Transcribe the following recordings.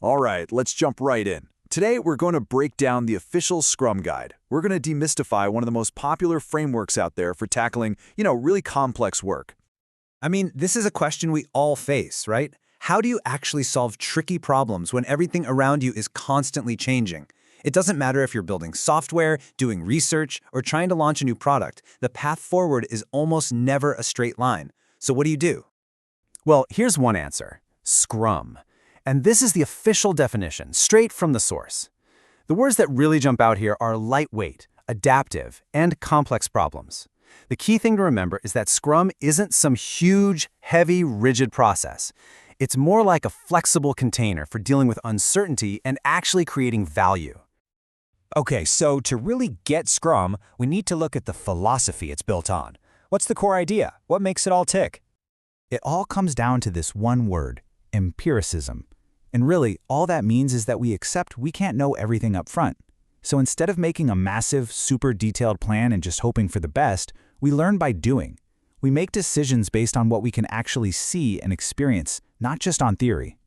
All right, let's jump right in. Today, we're going to break down the official Scrum Guide. We're going to demystify one of the most popular frameworks out there for tackling, really complex work. I mean, this is a question we all face, right? How do you actually solve tricky problems when everything around you is constantly changing? It doesn't matter if you're building software, doing research, or trying to launch a new product. The path forward is almost never a straight line. So what do? Well, here's one answer: Scrum. And this is the official definition, straight from the source. The words that really jump out here are lightweight, adaptive, and complex problems. The key thing to remember is that Scrum isn't some huge, heavy, rigid process. It's more like a flexible container for dealing with uncertainty and actually creating value. Okay, so to really get Scrum, we need to look at the philosophy it's built on. What's the core idea? What makes it all tick? It all comes down to this one word: empiricism. And really, all that means is that we accept we can't know everything up front. So instead of making a massive, super detailed plan and just hoping for the best, we learn by doing. We make decisions based on what we can actually see and experience, not just on theory.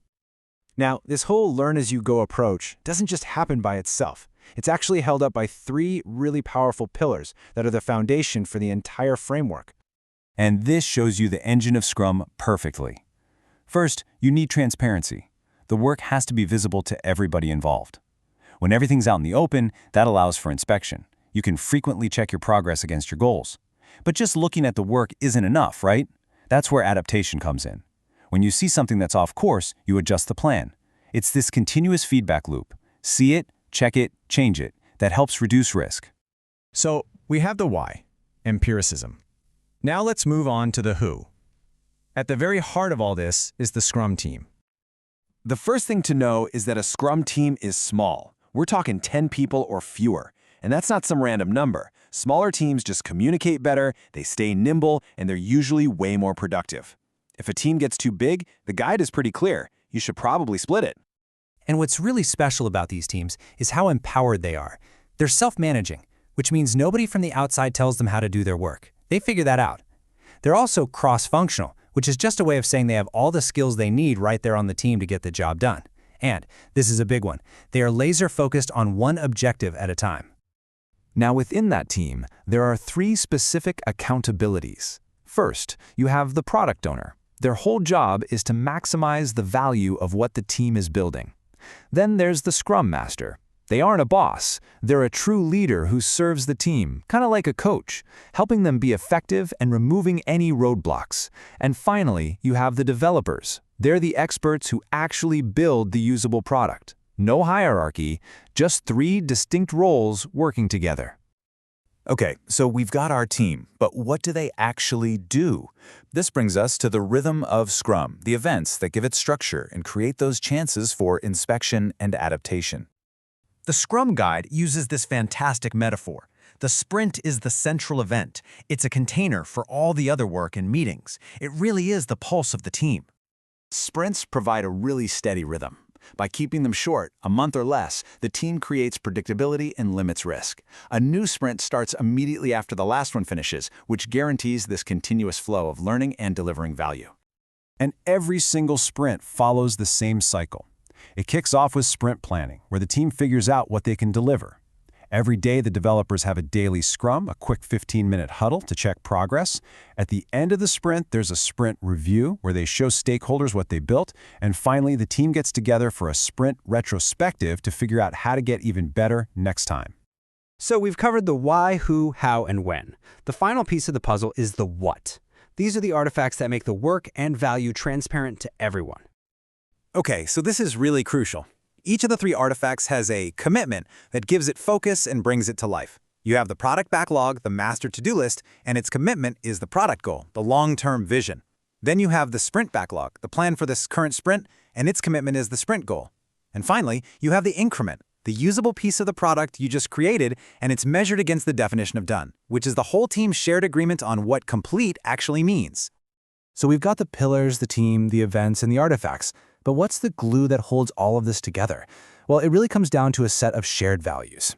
Now, this whole learn-as-you-go approach doesn't just happen by itself. It's actually held up by three really powerful pillars that are the foundation for the entire framework. And this shows you the engine of Scrum perfectly. First, you need transparency. The work has to be visible to everybody involved. When everything's out in the open, that allows for inspection. You can frequently check your progress against your goals. But just looking at the work isn't enough, right? That's where adaptation comes in. When you see something that's off course, you adjust the plan. It's this continuous feedback loop. See it, check it, change it. That helps reduce risk. So, we have the why, empiricism. Now let's move on to the who. At the very heart of all this is the Scrum team. The first thing to know is that a Scrum team is small. We're talking 10 people or fewer. And that's not some random number. Smaller teams just communicate better, they stay nimble, and they're usually way more productive. If a team gets too big, the guide is pretty clear. You should probably split it. And what's really special about these teams is how empowered they are. They're self-managing, which means nobody from the outside tells them how to do their work. They figure that out. They're also cross-functional, which is just a way of saying they have all the skills they need right there on the team to get the job done. And, this is a big one, they are laser-focused on one objective at a time. Now within that team, there are three specific accountabilities. First, you have the product owner. Their whole job is to maximize the value of what the team is building. Then there's the Scrum Master. They aren't a boss. They're a true leader who serves the team, kind of like a coach, helping them be effective and removing any roadblocks. And finally, you have the developers. They're the experts who actually build the usable product. No hierarchy, just three distinct roles working together. Okay, so we've got our team, but what do they actually do? This brings us to the rhythm of Scrum, the events that give it structure and create those chances for inspection and adaptation. The Scrum Guide uses this fantastic metaphor. The sprint is the central event. It's a container for all the other work and meetings. It really is the pulse of the team. Sprints provide a really steady rhythm. By keeping them short, a month or less, the team creates predictability and limits risk. A new sprint starts immediately after the last one finishes, which guarantees this continuous flow of learning and delivering value. And every single sprint follows the same cycle. It kicks off with sprint planning, where the team figures out what they can deliver. Every day, the developers have a daily scrum, a quick 15-minute huddle to check progress. At the end of the sprint, there's a sprint review, where they show stakeholders what they built. And finally, the team gets together for a sprint retrospective to figure out how to get even better next time. So we've covered the why, who, how, and when. The final piece of the puzzle is the what. These are the artifacts that make the work and value transparent to everyone. Okay, so this is really crucial. Each of the three artifacts has a commitment that gives it focus and brings it to life. You have the product backlog, the master to-do list, and its commitment is the product goal, the long-term vision. Then you have the sprint backlog, the plan for this current sprint, and its commitment is the sprint goal. And finally, you have the increment, the usable piece of the product you just created, and it's measured against the definition of done, which is the whole team's shared agreement on what complete actually means. So we've got the pillars, the team, the events, and the artifacts. But what's the glue that holds all of this together? Well, it really comes down to a set of shared values.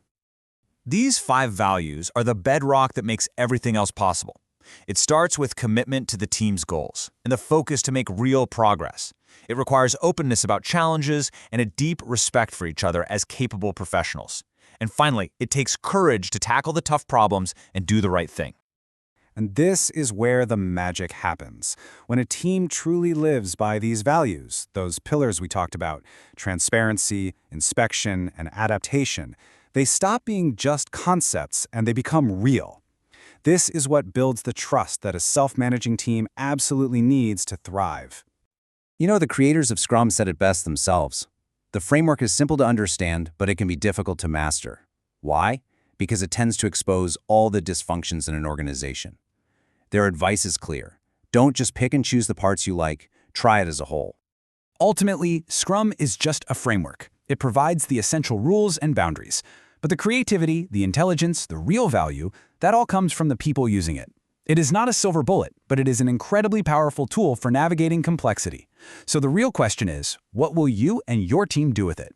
These 5 values are the bedrock that makes everything else possible. It starts with commitment to the team's goals and the focus to make real progress. It requires openness about challenges and a deep respect for each other as capable professionals. And finally, it takes courage to tackle the tough problems and do the right thing. And this is where the magic happens. When a team truly lives by these values, those pillars we talked about, transparency, inspection, and adaptation, they stop being just concepts and they become real. This is what builds the trust that a self-managing team absolutely needs to thrive. You know, the creators of Scrum said it best themselves. The framework is simple to understand, but it can be difficult to master. Why? Because it tends to expose all the dysfunctions in an organization. Their advice is clear. Don't just pick and choose the parts you like, try it as a whole. Ultimately, Scrum is just a framework. It provides the essential rules and boundaries. But the creativity, the intelligence, the real value, that all comes from the people using it. It is not a silver bullet, but it is an incredibly powerful tool for navigating complexity. So the real question is, what will you and your team do with it?